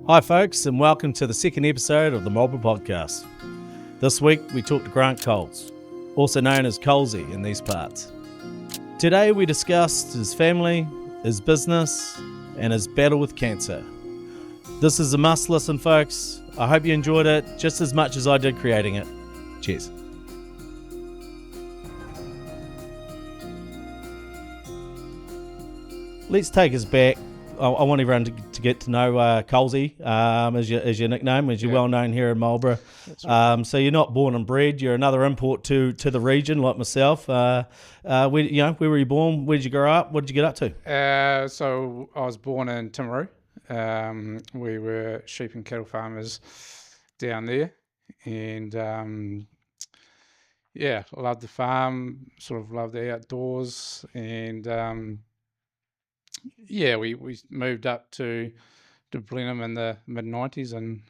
Hi folks, and welcome to the second episode of the Marlborough Podcast. This week we talk to Grant Coles, also known as Colesy in these parts. Today we discussed his family, his business, and his battle with cancer. This is a must listen, folks. I hope you enjoyed it just as much as I did creating it. Cheers. Let's take us back. I want everyone to get to know Colesy as your nickname, as you're well known here in Marlborough. Right. So you're not born and bred. You're another import to the region, like myself. Where were you born? Where did you grow up? What did you get up to? So I was born in Timaru. We were sheep and cattle farmers down there, and loved the farm. Sort of loved the outdoors, and we moved up to Blenheim in the mid-90s and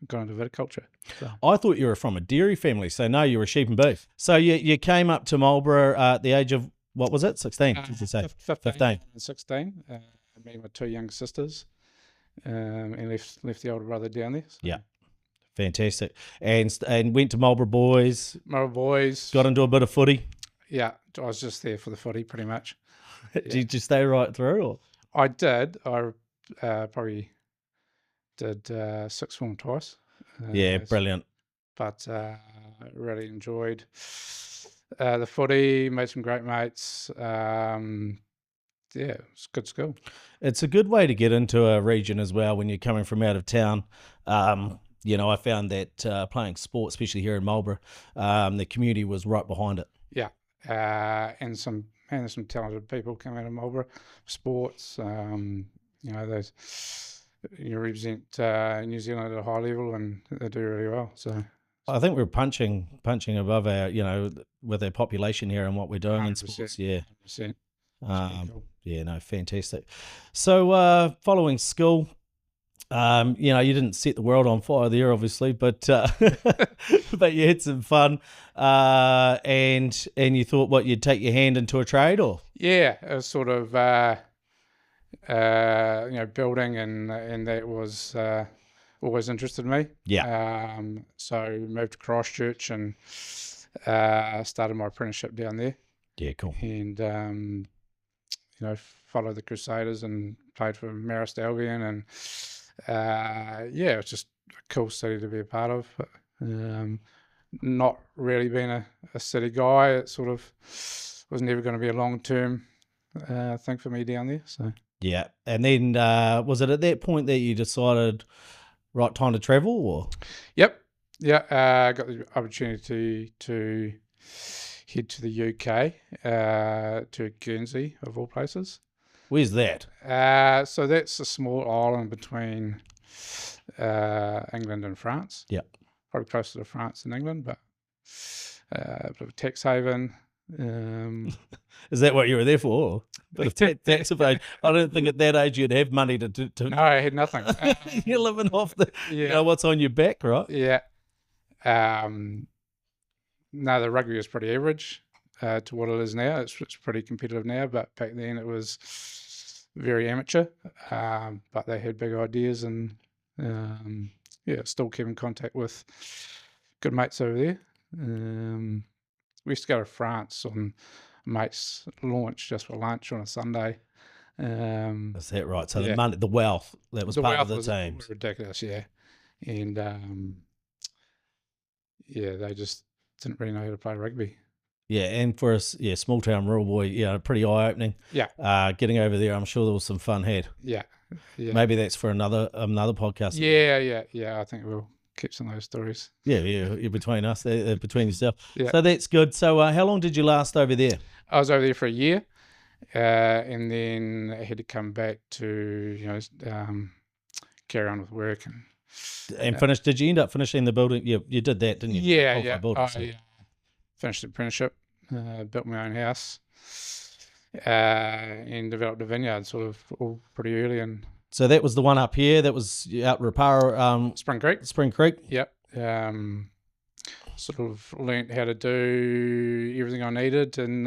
got into viticulture. So. I thought you were from a dairy family, so no, you were sheep and beef. So you came up to Marlborough at the age of, what was it, 16? Did you say? 15. 16. Me and my two young sisters, and left the older brother down there. So. Yeah. Fantastic. And went to Marlborough Boys. Marlborough Boys. Got into a bit of footy. Yeah, I was just there for the footy pretty much. Did you stay right through? Or? I did. I probably did sixth form twice. Brilliant. But really enjoyed the footy, made some great mates. It's good school. It's a good way to get into a region as well when you're coming from out of town. I found that playing sport, especially here in Marlborough, the community was right behind it. Yeah, and some talented people come out of Marlborough sports. Those you represent New Zealand at a high level, and they do really well. So I think we're punching above our, with our population here and what we're doing in sports. Yeah, 100%. Cool. Fantastic. So following school, you didn't set the world on fire there, obviously, but but you had some fun, and you thought, what, you'd take your hand into a trade, or? Yeah, it was sort of building, and that was always interested me. Yeah. So moved to Christchurch and started my apprenticeship down there. Yeah, cool. And followed the Crusaders and played for Marist Albion, and it was just a cool city to be a part of. Not really being a city guy, it sort of was never going to be a long-term thing for me down there. So yeah, and then was it at that point that you decided, right, time to travel, or? Yep, yeah, got the opportunity to head to the UK, to Guernsey of all places. Where's that? So that's a small island between England and France. Yeah. Probably closer to France than England, but a bit of a tax haven. Is that what you were there for? But tax evasion. I don't think at that age you'd have money to... No, I had nothing. You're living off what's on your back, right? Yeah. No, the rugby was pretty average to what it is now. It's pretty competitive now, but back then it was very amateur. But they had big ideas, and still keep in contact with good mates over there. We used to go to France on mate's launch just for lunch on a Sunday. Is that right? So the wealth that was part of the team. Was ridiculous, yeah. And they just didn't really know how to play rugby. Yeah, and for us, small town rural boy, pretty eye opening. Yeah. Getting over there, I'm sure there was some fun had. Yeah. Yeah. Maybe that's for another podcast. Yeah. I think we'll keep some of those stories. Yeah. Between us, between yourself. Yeah. So that's good. So how long did you last over there? I was over there for a year, and then I had to come back to carry on with work and finish. Did you end up finishing the building? You did that, didn't you? Yeah. Finished the apprenticeship, built my own house, and developed a vineyard sort of all pretty early. And so that was the one up here. That was out Rapara, Spring Creek. Yep. Sort of learnt how to do everything I needed, and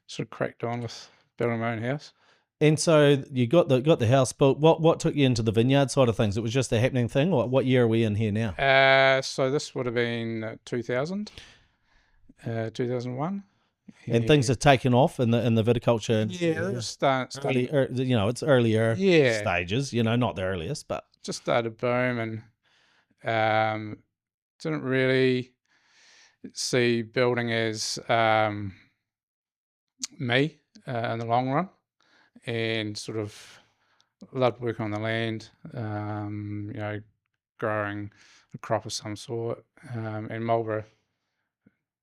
sort of cracked on with building my own house. And so you got the house built. What took you into the vineyard side of things? It was just a happening thing. Or what year are we in here now? So this would have been 2000, 2001. And things have taken off in the viticulture. Yeah, it was starting. It's earlier Yeah. stages. Not the earliest, but Just started boom, and didn't really see building as me in the long run, and sort of loved working on the land, growing a crop of some sort, and Marlborough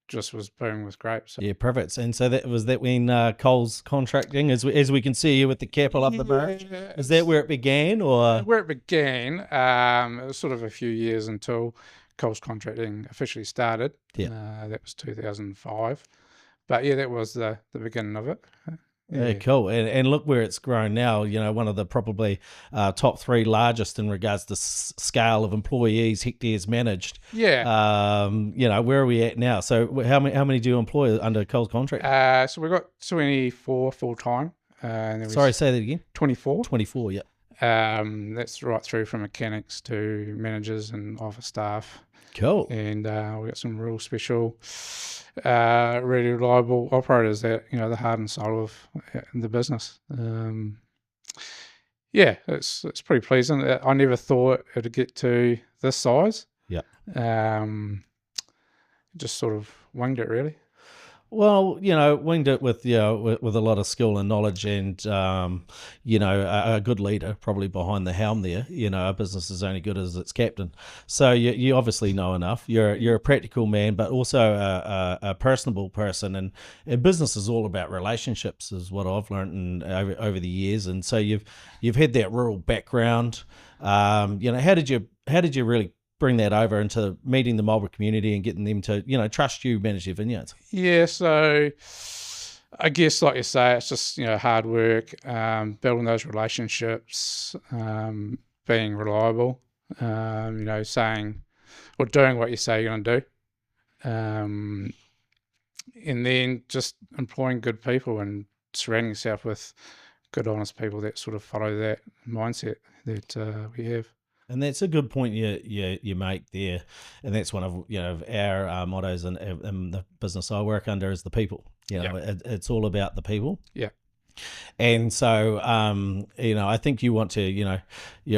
just was booming with grapes. yeah, perfect. And so that when Coles contracting, as we can see here with the capital up the back. Is that where it began, or where it began? It was sort of a few years until Coles contracting officially started. Yeah. That was 2005. But yeah, that was the beginning of it. Yeah, cool. And look where it's grown now. One of the probably top 3 largest in regards to scale of employees, hectares managed. Yeah. Where are we at now? So how many do you employ under Coles contract? So we've got 24 full time. Sorry, say that again. 24. 24, yeah. That's right through from mechanics to managers and office staff. Cool. And we got some real special, really reliable operators that, the heart and soul of the business. It's pretty pleasing. I never thought it'd get to this size. Yeah. Just sort of winged it, really. Well, winged it with with a lot of skill and knowledge, and a good leader probably behind the helm there. A business is only good as its captain. So you obviously know enough. You're a practical man, but also a personable person, and business is all about relationships, is what I've learned over the years. And so you've had that rural background. How did you really bring that over into meeting the Marlborough community and getting them to, trust you manage their vineyards? Yeah, so I guess, like you say, it's just, hard work, building those relationships, being reliable, saying or doing what you say you're going to do. And then just employing good people and surrounding yourself with good, honest people that sort of follow that mindset that we have. And that's a good point you make there, and that's one of our mottos in the business I work under is the people. It's all about the people. Yeah. And so I think you want to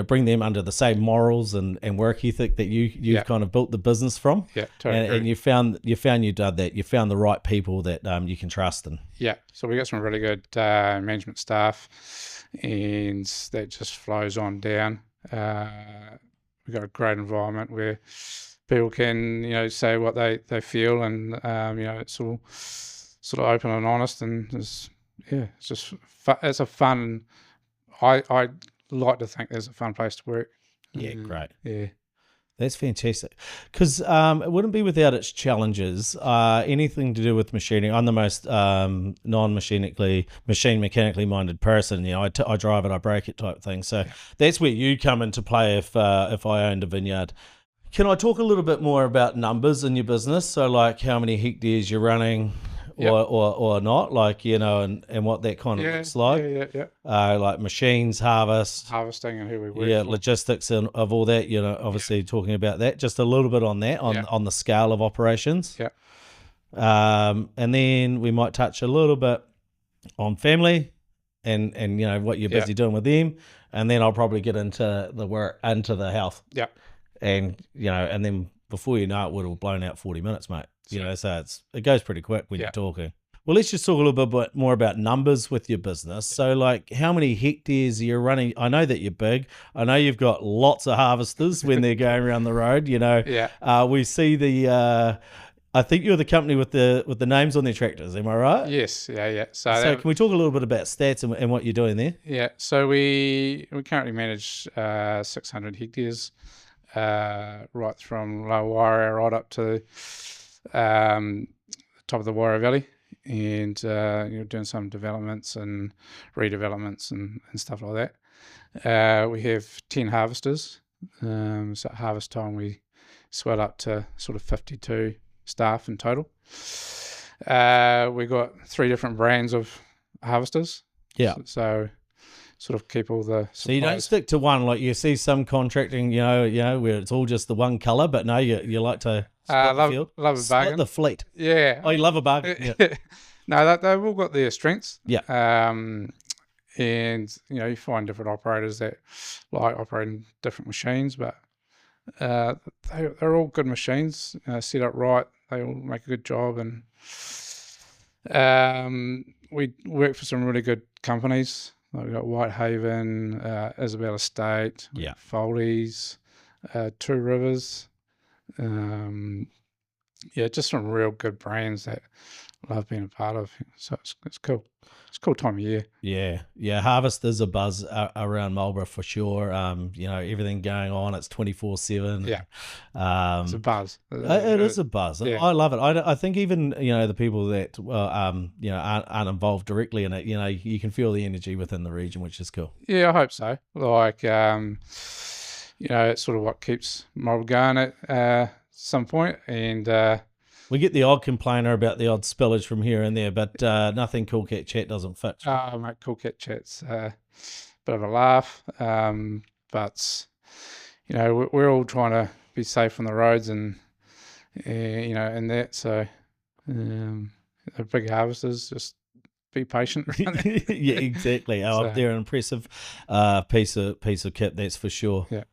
bring them under the same morals and work ethic that you've kind of built the business from. Yeah, totally. And you found you did that. You found the right people that you can trust. And yeah, so we got some really good management staff, and that just flows on down. We've got a great environment where people can, say what they feel, and it's all sort of open and honest, and it's just it's a fun. I like to think there's a fun place to work. Yeah, great. Yeah. That's fantastic, because it wouldn't be without its challenges. Anything to do with machining, I'm the most machine mechanically minded person. I drive it, I break it type thing. So that's where you come into play. If I owned a vineyard, can I talk a little bit more about numbers in your business? So like how many hectares you're running, or not, and what that kind of looks like. Like machines, harvesting, and who we work for. Logistics and of all that. Obviously talking about that. Just a little bit on that, on the scale of operations. Yeah. And then we might touch a little bit on family, and what you're busy doing with them, and then I'll probably get into the work, into the health. Yeah. And and then before you know it, would have blown out 40 minutes, mate. So it goes pretty quick when you're talking. Well, let's just talk a little bit more about numbers with your business. So, like, how many hectares are you running? I know that you're big. I know you've got lots of harvesters when they're going around the road. We see the. I think you're the company with the names on their tractors. Am I right? Yes. Yeah. So can we talk a little bit about stats and what you're doing there? Yeah. So we currently manage 600 hectares, right from Lower Wairau right up to top of the Wairau Valley, and doing some developments and redevelopments and stuff like that. We have 10 harvesters, so at harvest time we swell up to sort of 52 staff in total. We got 3 different brands of harvesters. Yeah. So sort of keep all the supplies. So you don't stick to one, like you see some contracting, where it's all just the one colour, but no, you like to split the field. Love a bargain. Split the fleet. Yeah. Oh, you love a bargain. Yeah. No, they've all got their strengths. Yeah. And you find different operators that like operating different machines, but they're all good machines, set up right. They all make a good job, and we work for some really good companies. Like we've got Whitehaven, Isabel Estate, Foley's, Two Rivers. Just some real good brands that I love being a part of. So it's cool. It's a cool time of year. Yeah. Harvest is a buzz around Marlborough for sure. Everything going on. It's 24/7. Yeah. It's a buzz. It is a buzz. Yeah. I love it. I think even the people that aren't involved directly in it. You can feel the energy within the region, which is cool. Yeah, I hope so. Like it's sort of what keeps Marlborough going at some point, and. We get the odd complainer about the odd spillage from here and there, but nothing Cool Cat Chat doesn't fix. Oh, mate, Cool Cat Chat's a bit of a laugh, but we're all trying to be safe on the roads, and and that. So the big harvesters, just be patient. Yeah, exactly. They're an impressive piece of kit, that's for sure. Yeah.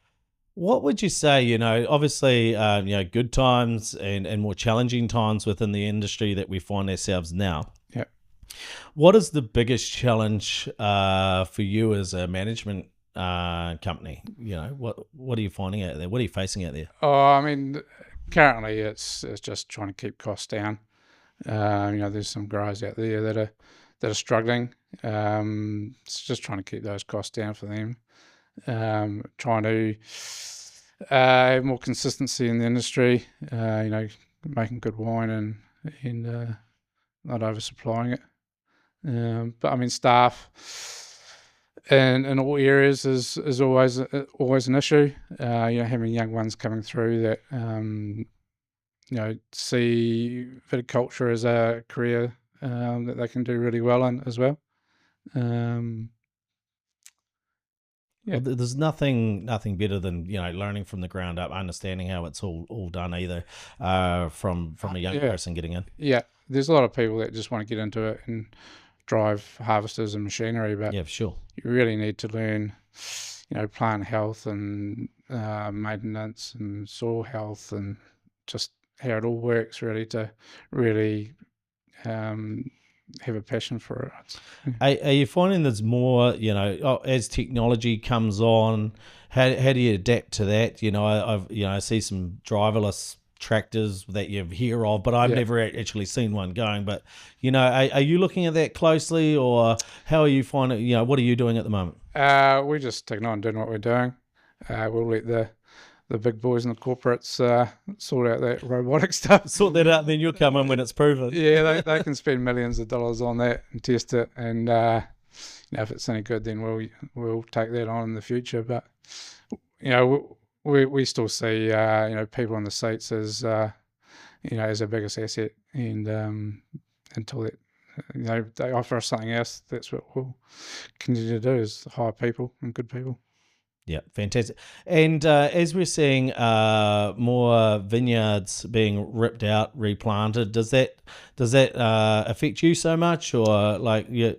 What would you say, obviously, good times and more challenging times within the industry that we find ourselves now? Yeah. What is the biggest challenge for you as a management company? What are you finding out there? What are you facing out there? Oh, I mean, currently it's just trying to keep costs down. There's some growers out there that are struggling. It's just trying to keep those costs down for them. Trying to have more consistency in the industry, making good wine and not oversupplying it. But I mean, staff in all areas is always an issue. Having young ones coming through that see viticulture as a career that they can do really well in as well. Well, there's nothing better than learning from the ground up, understanding how it's all done, either from a young person getting in. Yeah, there's a lot of people that just want to get into it and drive harvesters and machinery, but yeah, for sure, you really need to learn, plant health and maintenance and soil health and just how it all works, really, to really have a passion for it. Are you finding there's more, as technology comes on, how do you adapt to that? I see some driverless tractors that you hear of, but I've never actually seen one going. But, are you looking at that closely, or how are you finding, what are you doing at the moment? We're just taking on doing what we're doing. We'll let the big boys and the corporates sort out that robotic stuff. Sort that out, and then you'll come in when it's proven. Yeah, they can spend millions of dollars on that and test it, and if it's any good, then we'll take that on in the future. But we still see people on the seats as as our biggest asset, and until that they offer us something else, that's what we'll continue to do, is hire people and good people. Yeah, fantastic. And as we're seeing more vineyards being ripped out, replanted, does that affect you so much, or like do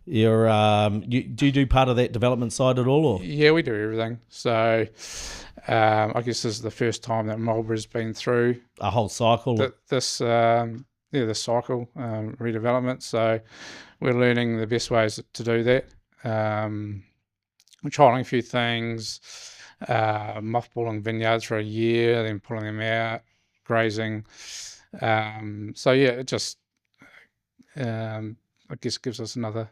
you do part of that development side at all? Or? Yeah, we do everything. So I guess this is the first time that Marlborough's been through a whole cycle. This cycle redevelopment. So we're learning the best ways to do that. We're trialing a few things, mothballing vineyards for a year, then pulling them out, grazing. It just, I guess, gives us another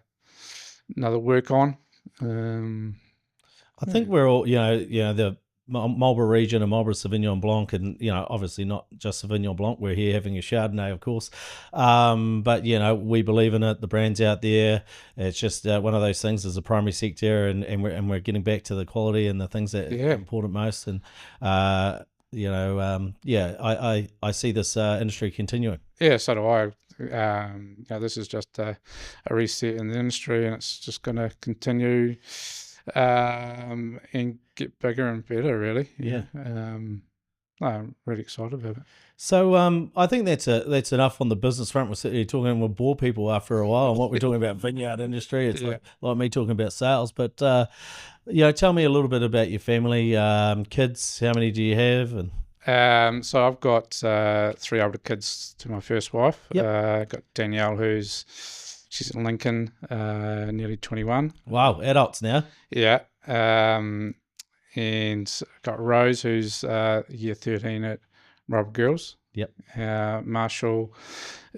work on. I think we're all, the Marlborough region and Marlborough Sauvignon Blanc, and obviously not just Sauvignon Blanc. We're here having a Chardonnay, of course, but we believe in it. The brand's out there. It's just one of those things as a primary sector, and we're getting back to the quality and the things that are important most. And I see this industry continuing. Yeah, so do I. This is just a reset in the industry, and it's just going to continue and get bigger and better, really. Yeah. I'm really excited about it. So I think that's enough on the business front. We're sitting here talking, we'll bore people after a while on what we're talking about vineyard industry. It's like me talking about sales. But, tell me a little bit about your family, kids. How many do you have? And so I've got 3 older kids to my first wife. Yep. Got Danielle, she's in Lincoln, nearly 21. Wow, adults now. Yeah. And got Rose, who's year 13 at Marlborough Girls. Yep. Marshall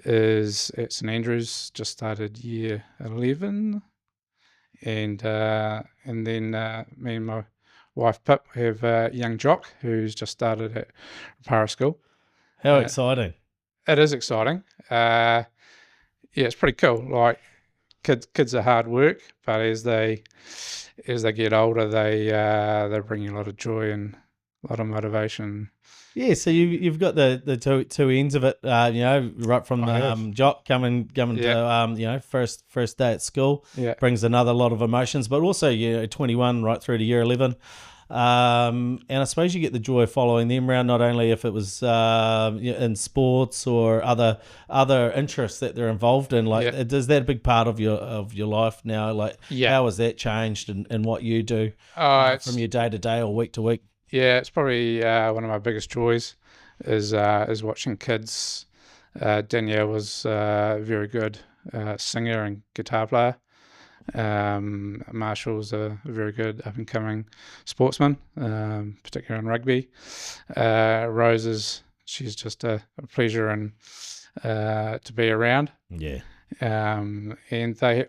is at St Andrews, just started year 11. And then me and my wife Pip have young Jock, who's just started at Marlborough School. How exciting! It is exciting. It's pretty cool. Like kids are hard work, but as they get older, they bring you a lot of joy and a lot of motivation. Yeah, so you've got the two ends of it, right from the Jock coming to first day at school, brings another lot of emotions, but also 21 right through to year 11, and I suppose you get the joy of following them around, not only if it was in sports or other interests that they're involved in. Is that a big part of your life now? How has that changed in what you do from your day to day or week to week? Yeah, it's probably one of my biggest joys is watching kids. Danielle was a very good singer and guitar player. Marshall's a very good up-and-coming sportsman, particularly in rugby. Rose she's just a pleasure and to be around. Yeah. And they,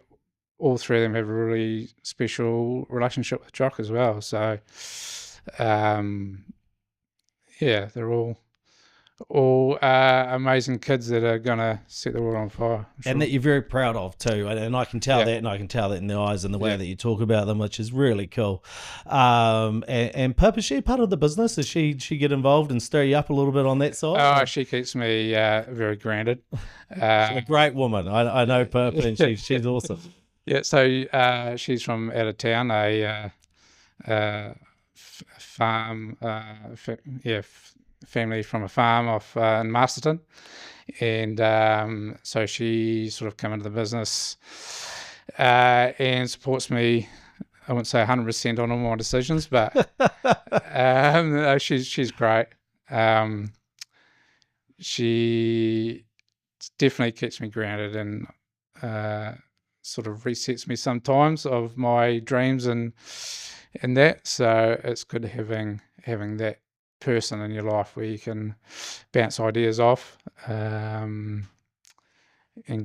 all 3 of them, have a really special relationship with Jock as well. So. They're all amazing kids that are gonna set the world on fire, and that you're very proud of too. And I can tell that, and I can tell that in the eyes and the way that you talk about them, which is really cool. And Pip, is she part of the business? Does she get involved and stir you up a little bit on that side? Oh, she keeps me very grounded. She's a great woman. I know Pip, and she's awesome. Yeah, so she's from out of town, farm, family from a farm off in Masterton, and so she sort of come into the business and supports me. I wouldn't say 100% on all my decisions, but she's great. She definitely keeps me grounded and sort of resets me sometimes of my dreams and that. So it's good having that person in your life where you can bounce ideas off and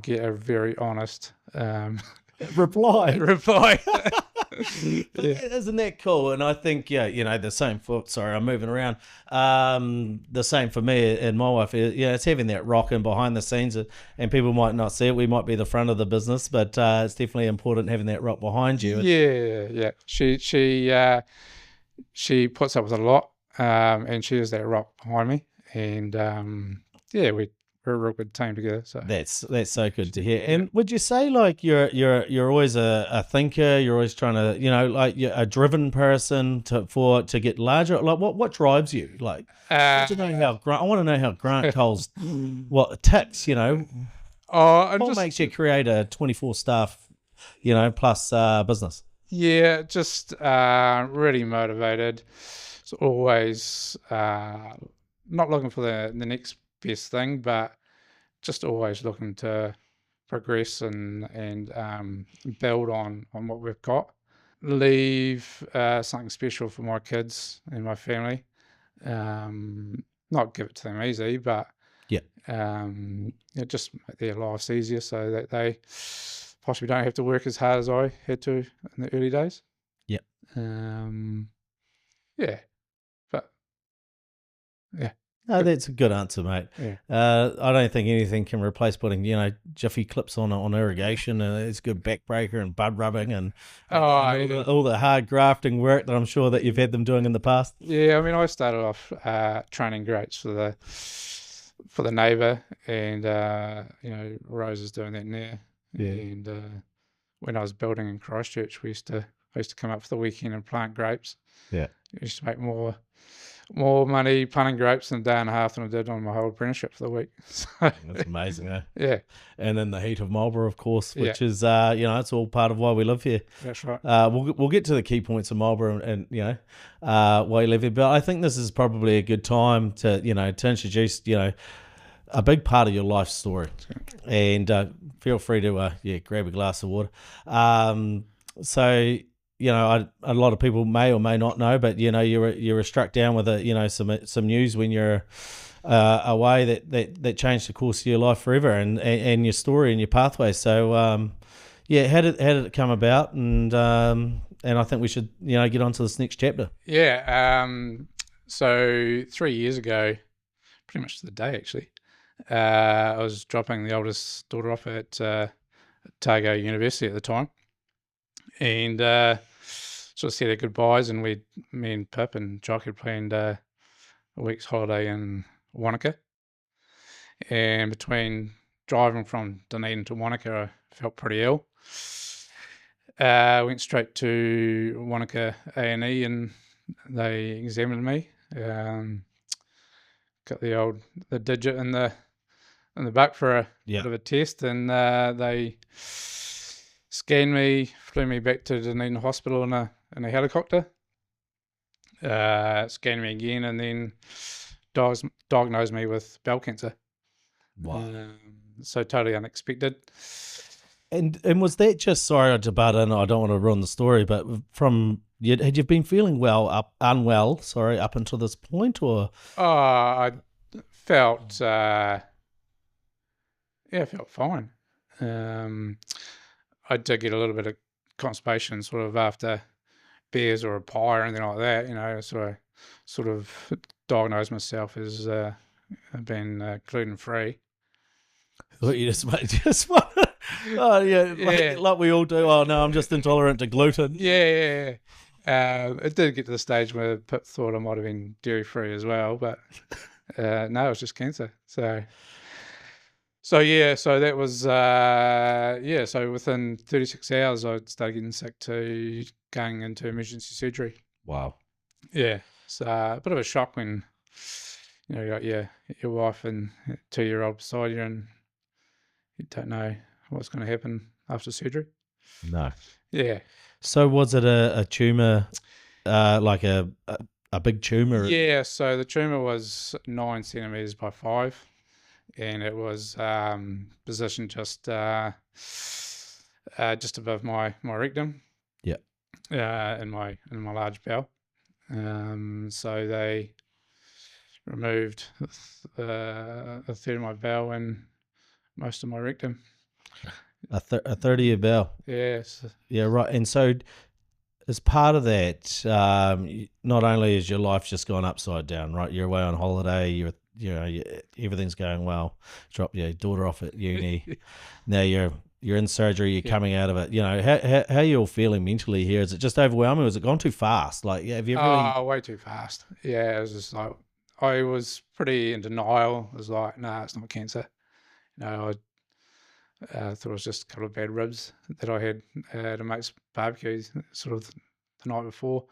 get a very honest reply. Isn't that cool? And I think the same for, sorry, I'm moving around, the same for me and my wife. It's having that rock in behind the scenes, and people might not see it. We might be the front of the business, but it's definitely important having that rock behind you. She puts up with a lot, and she is that rock behind me, and we're a real good team together. So that's so good to hear. And would you say you're always a thinker? You're always trying to you're a driven person to get larger. Like what drives you? I want to know how Grant Cole's what ticks. What makes you create a 24 staff plus business? Yeah, just really motivated. It's always not looking for the next best thing, but just always looking to progress and build on what we've got. Leave something special for my kids and my family. Not give it to them easy, but just make their lives easier so that they possibly don't have to work as hard as I had to in the early days. No, that's a good answer, mate. Yeah. I don't think anything can replace putting, Jiffy clips on irrigation, and it's good backbreaker and bud rubbing and all the hard grafting work that I'm sure that you've had them doing in the past. Yeah, I mean, I started off training grapes for the neighbour, and Rose is doing that now. Yeah. And when I was building in Christchurch, I used to come up for the weekend and plant grapes. Yeah. I used to make more money planting grapes in a day and a half than I did on my whole apprenticeship for the week. So, That's amazing, eh? yeah, And in the heat of Marlborough, of course, which Yeah. is, it's all part of why we live here. that's right. We'll get to the key points of Marlborough and why you live here, but I think this is probably a good time to introduce a big part of your life story, and feel free to grab a glass of water. So a lot of people may or may not know, but you were struck down with some news when you're away that changed the course of your life forever, and your story and your pathway. So how did it come about? And I think we should get on to this next chapter. Yeah. So 3 years ago, pretty much to the day actually, I was dropping the oldest daughter off at Otago University at the time, and sort of said our goodbyes, and me and Pip and Jock had planned a week's holiday in Wanaka. And between driving from Dunedin to Wanaka, I felt pretty ill. Went straight to Wanaka A&E, and they examined me. Got the digit in the back for a bit of a test, and they scanned me, flew me back to Dunedin Hospital in a helicopter. Scanned me again, and then diagnosed me with bowel cancer. Wow. So totally unexpected. And was that just, sorry to butt in, I don't want to ruin the story, but had you been feeling unwell up until this point, or? I felt, I felt fine. I did get a little bit of constipation sort of after beers or a pie or anything like that, so I sort of diagnosed myself as being gluten-free. I thought you just want to, oh yeah, like we all do. Oh no, I'm just intolerant to gluten. Yeah. It did get to the stage where Pip thought I might have been dairy-free as well, but no, it was just cancer. So that was, so within 36 hours, I started getting sick to going into emergency surgery. Wow. Yeah. So a bit of a shock when, you got your wife and 2-year-old beside you, and you don't know what's going to happen after surgery. No. Yeah. So was it a tumour, like a big tumour? Yeah. So the tumour was 9 centimetres by 5. And it was positioned just above my rectum. Yeah. In my large bowel. So they removed a third of my bowel and most of my rectum. A third of your bowel. Yes. Yeah, right. And so, as part of that, not only has your life just gone upside down, right? You're away on holiday. Everything's going well. Drop your daughter off at uni. Now you're in surgery. You're coming out of it. How are you all feeling mentally here? Is it just overwhelming? Or has it gone too fast? Like, have you really? Way too fast. Yeah, it was just like I was pretty in denial. I was like, nah, it's not cancer. I thought it was just a couple of bad ribs that I had at a mate's barbecue, sort of the night before.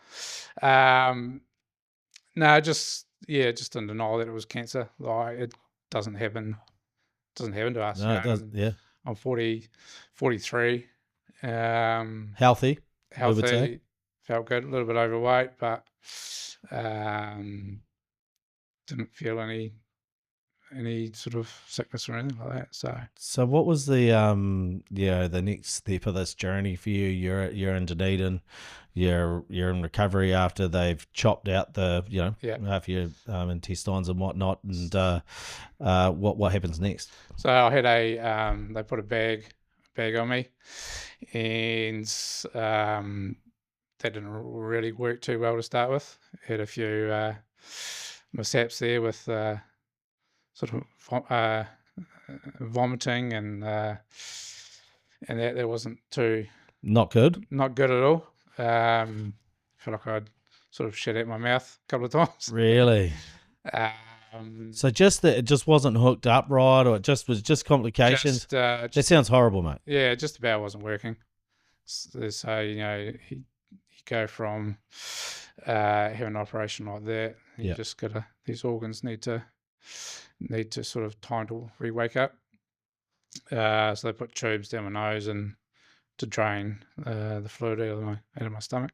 No, just in denial that it was cancer. Like, it doesn't happen to us. No, it doesn't. Yeah, I'm 43. healthy. I would say. Felt good. A little bit overweight, but didn't feel any sort of sickness or anything like that. So what was the next step of this journey for you? You're in Dunedin, you're in recovery after they've chopped out the half your intestines and whatnot, and what happens next? So I had they put a bag on me, and that didn't really work too well to start with. Had a few mishaps there with sort of vomiting and that wasn't Not good. not good at all. Feel like I'd sort of shit out my mouth a couple of times. Really? So just that it just wasn't hooked up right, or it just was just complications. That sounds horrible, mate. Yeah, just the bowel wasn't working. So you go from having an operation like that, you just gotta, these organs need to sort of time to re-wake up. So they put tubes down my nose and to drain the fluid out of my stomach.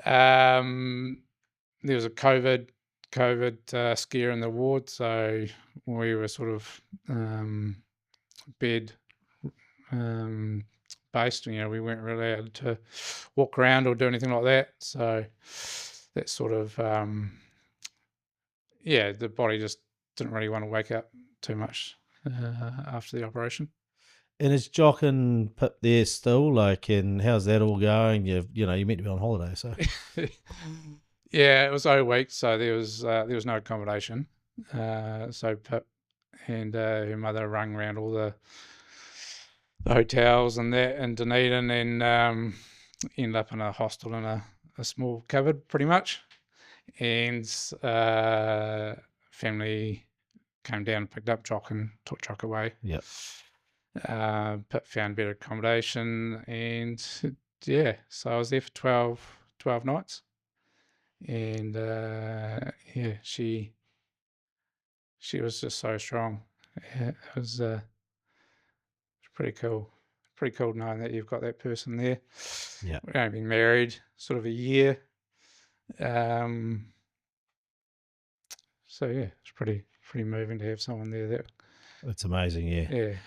There was a COVID scare in the ward, so we were sort of bed based. We weren't really allowed to walk around or do anything like that. So that sort of the body just didn't really want to wake up too much after the operation. And is Jock and Pip there still? And how's that all going? You meant to be on holiday, so. Yeah, it was 0 weeks, so there was no accommodation. So Pip and her mother rung around all the hotels and that in Dunedin, and ended up in a hostel in a small cupboard, pretty much. And family came down and picked up Jock and took Jock away. Yep. Pip found better accommodation, and so I was there for 12 nights. And she was just so strong. It was pretty cool. Pretty cool knowing that you've got that person there. Yeah, we've only been married sort of a year. So it's pretty moving to have someone there. That's amazing.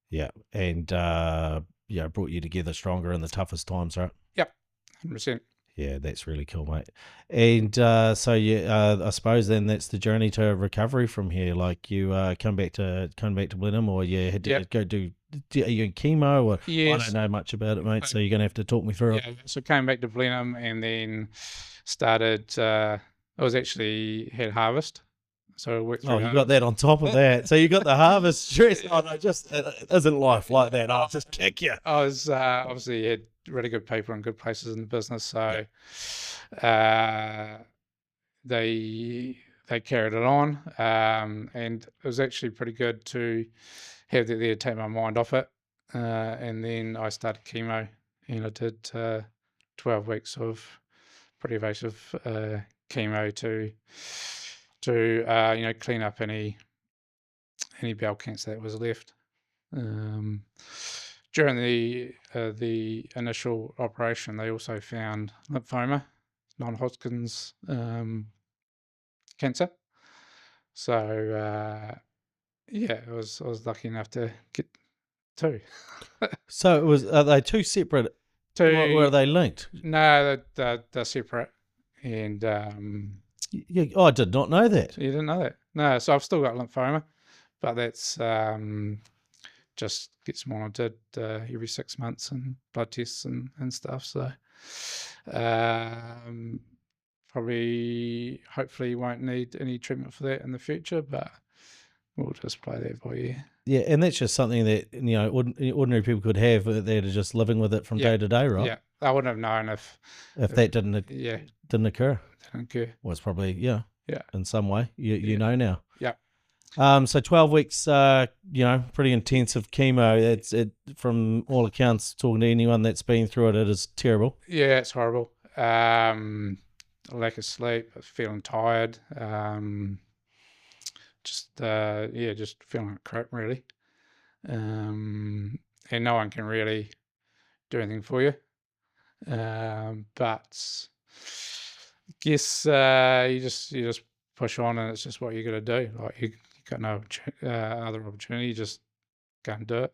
Yeah, and brought you together stronger in the toughest times, right? Yep, 100%. Yeah, that's really cool, mate. And so I suppose then that's the journey to recovery from here. Like you come back to Blenheim, or you had to go do. Are you in chemo? Or yes. I don't know much about it, mate. So you're gonna have to talk me through it. So came back to Blenheim and then started. I was actually had harvest. So I worked through. Oh, you got that on top of that. So you got the harvest stress. Oh no, just isn't life like that? I'll just kick you. I was obviously had really good people and good places in the business, so they carried it on, and it was actually pretty good to have that there to take my mind off it. And then I started chemo, and I did 12 weeks of pretty invasive chemo to clean up any bowel cancer that was left. During the initial operation, they also found lymphoma, non-Hodgkin's cancer. So I was lucky enough to get 2. So are they two separate? Were they linked? No, they're separate. And I did not know that. You didn't know that? No, so I've still got lymphoma, but that's just gets monitored every 6 months and blood tests and stuff. So hopefully won't need any treatment for that in the future, but we'll just play that by ear. Yeah, and that's just something that ordinary people could have. They're just living with it from day to day, right? Yeah, I wouldn't have known if that didn't occur. Didn't occur. Well, it's probably in some way. You know now. Yeah. So 12 weeks, pretty intensive chemo. It's from all accounts, talking to anyone that's been through it, it is terrible. Yeah, it's horrible. Lack of sleep, feeling tired, just feeling like crap, really. And no one can really do anything for you. But I guess you just push on, and it's just what you got to do. Like you got no other opportunity. You just go and do it.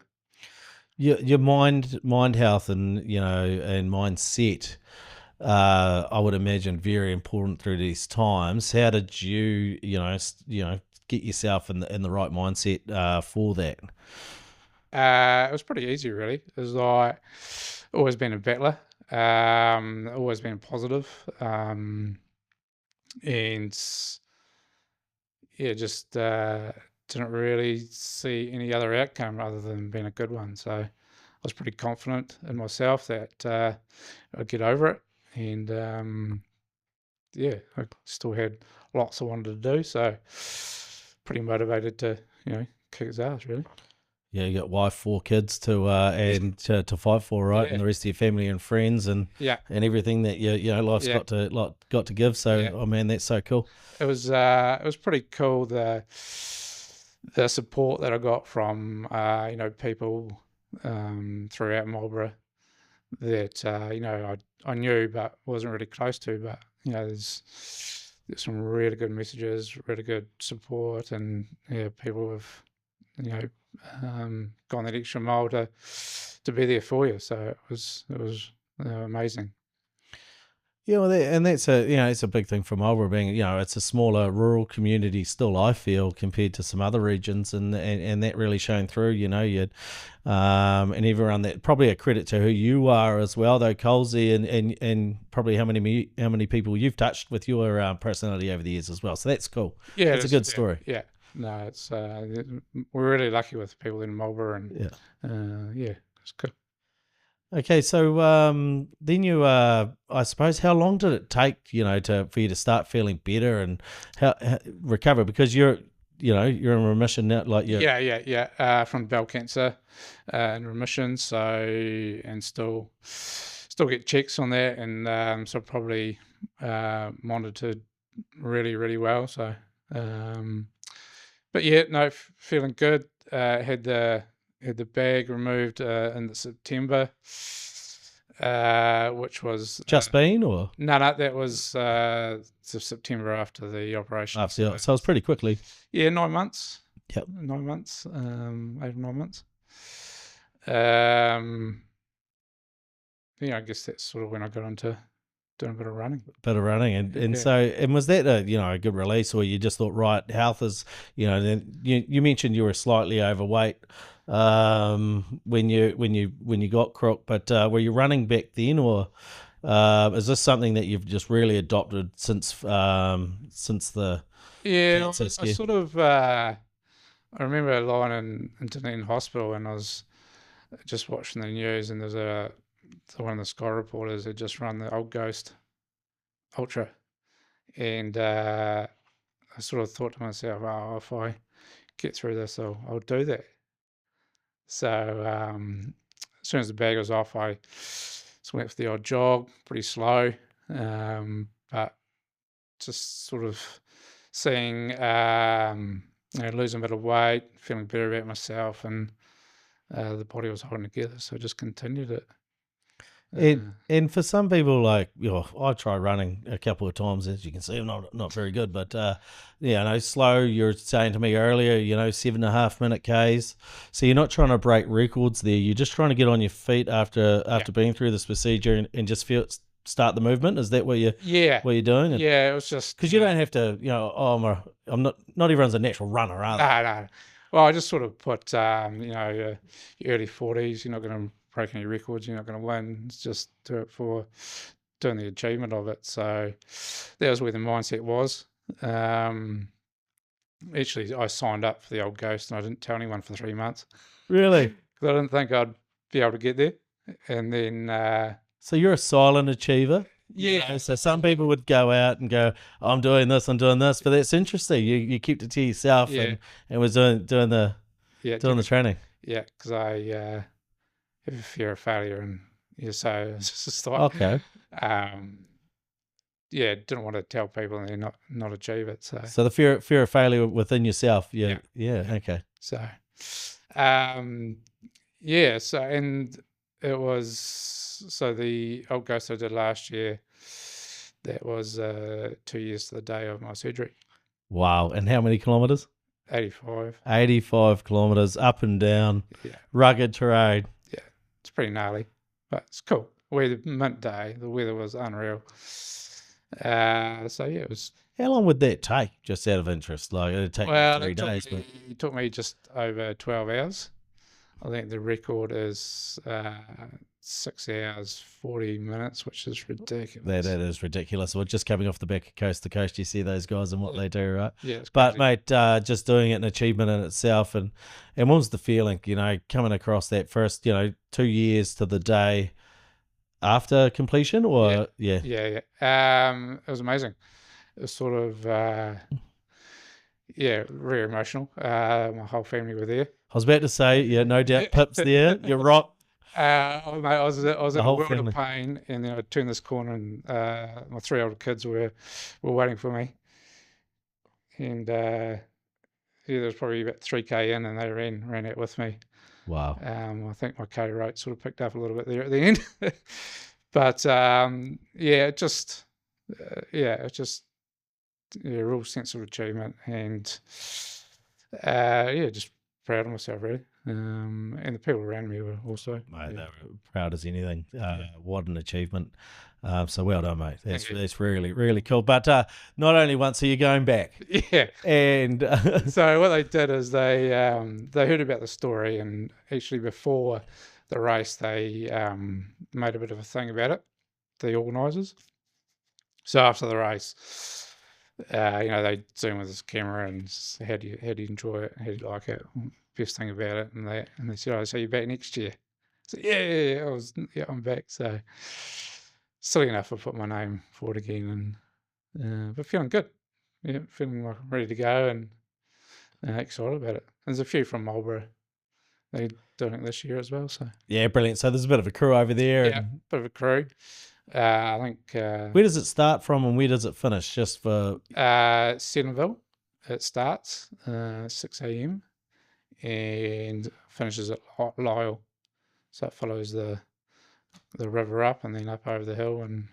Your mind health and and mindset, I would imagine very important through these times. How did you get yourself in the right mindset for that? It was pretty easy, really. It was like always been a battler, always been positive. and just didn't really see any other outcome other than being a good one. So I was pretty confident in myself that I'd get over it, and I still had lots I wanted to do, so pretty motivated to kick his ass, really. Yeah, you got wife, 4 kids to fight for, right? Yeah. And the rest of your family and friends and everything that life's got to give. So, oh man, that's so cool. It was pretty cool, the support that I got from people throughout Marlborough that I knew but wasn't really close to, but there's some really good messages, really good support, and people have gone that extra mile to be there for you. So it was amazing. Yeah, well, that's it's a big thing for Marlborough, being it's a smaller rural community still, I feel, compared to some other regions, and that really shone through. You'd and everyone, that probably a credit to who you are as well, though, Colsey, and probably how many people you've touched with your personality over the years as well. So that's cool. Yeah, it's a good story. Yeah, no, it's we're really lucky with people in Marlborough, and it's good. Okay, so then you, I suppose, how long did it take, for you to start feeling better and how recover? Because you're in remission now, like from bowel cancer, in remission. So, and still get checks on that, and so probably monitored really, really well. So, but feeling good. Had the bag removed in September, which was just been, or no, that was September after the operation. So it was pretty quickly. Yeah, 9 months. Yep, 9 months. 8 or 9 months. I guess that's sort of when I got into doing a bit of running. And was that a good release, or you just thought, right, health is, then you mentioned you were slightly overweight when you got crook, but were you running back then, or is this something that you've just really adopted since the cancer scare? I sort of I remember lying in Dunedin Hospital, and I was just watching the news, and there's one of the Sky reporters had just run the Old Ghost Ultra, and I sort of thought to myself, oh, if I get through this, I'll do that. So as soon as the bag was off, I just went for the odd jog, pretty slow, but just sort of seeing, losing a bit of weight, feeling better about myself, and the body was holding together, so I just continued it. And for some people, like, I tried running a couple of times. As you can see, I'm not very good, but slow. You're saying to me earlier, 7.5 minute Ks. So you're not trying to break records there. You're just trying to get on your feet after being through this procedure and just start the movement. Is that what you're doing? And, it was just because you don't have to. I'm not everyone's a natural runner, are they? No. Well, I just sort of put your early 40s. You're not going to break any records, you're not going to win. It's just do it for doing the achievement of it. So that was where the mindset was. Actually, I signed up for the Old Ghost, and I didn't tell anyone for 3 months. Really? Because I didn't think I'd be able to get there. And then so you're a silent achiever. Yeah. So some people would go out and go, I'm doing this, but that's interesting. You kept it to yourself and was doing the training. Yeah, because I have a fear of failure, and so it's just like, okay. Didn't want to tell people and then not achieve it. So the fear of failure within yourself. Yeah. Okay. So, and it was the Old Ghost I did last year. That was 2 years to the day of my surgery. Wow! And how many kilometers? 85. 85 kilometers up and down. Yeah. Rugged terrain. Yeah, it's pretty gnarly, but it's cool. Mint day, the weather was unreal. It was. How long would that take, just out of interest? Like, it'd take 3 days. It took me just over 12 hours. I think the record is 6 hours, 40 minutes, which is ridiculous. That is ridiculous. We're just coming off the back of coast to coast. You see those guys and what they do, right? Yeah, it's But crazy. mate, just doing it an achievement in itself. And what was the feeling, coming across that first, 2 years to the day after completion? Or Yeah. It was amazing. It was sort of, very emotional. My whole family were there. I was about to say, yeah, no doubt Pip's there. You're rock. Mate, I was in a whole world family. of pain, and then I turned this corner, and my 3 older kids were waiting for me. And there was probably about 3K in, and they ran out with me. Wow. I think my K rate sort of picked up a little bit there at the end. But it's just a real sense of achievement, and just proud of myself, really. And the people around me were also. Mate, they were proud as anything. What an achievement. So well done, mate. That's really, really cool. But not only once, so you're going back. Yeah. And So what they did is they heard about the story, and actually before the race they made a bit of a thing about it, the organisers. So after the race, they zoom with this camera and how do you enjoy it? How do you like it? Best thing about it, and they said, "Oh, so you're back next year?" So I'm back. So silly enough, I put my name forward again, and but feeling good. Yeah, feeling like I'm ready to go, and excited about it. There's a few from Marlborough. They're doing it this year as well. So yeah, brilliant. So there's a bit of a crew over there. yeah, bit of a crew. I think Where does it start from and where does it finish? Just for Sedenville, it starts 6 a.m. and finishes at Lyle. So it follows the river up and then up over the hill, and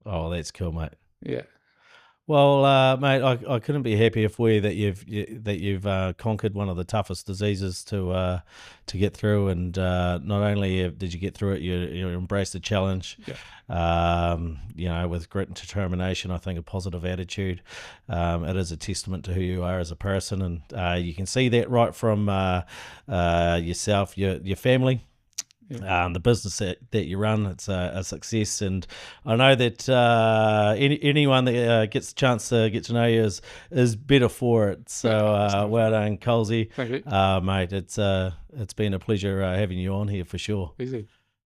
oh, that's cool, mate. yeah. Well, mate, I couldn't be happier for you that you've conquered one of the toughest diseases to get through, and not only did you get through it, you embraced the challenge. Yeah. With grit and determination. I think a positive attitude. It is a testament to who you are as a person, and you can see that right from yourself, your family. Yeah. The business that you run, it's a success, and I know that anyone that gets a chance to get to know you is better for it. So well done, Colsey. Thank you. Mate. It's been a pleasure having you on here for sure. Easy.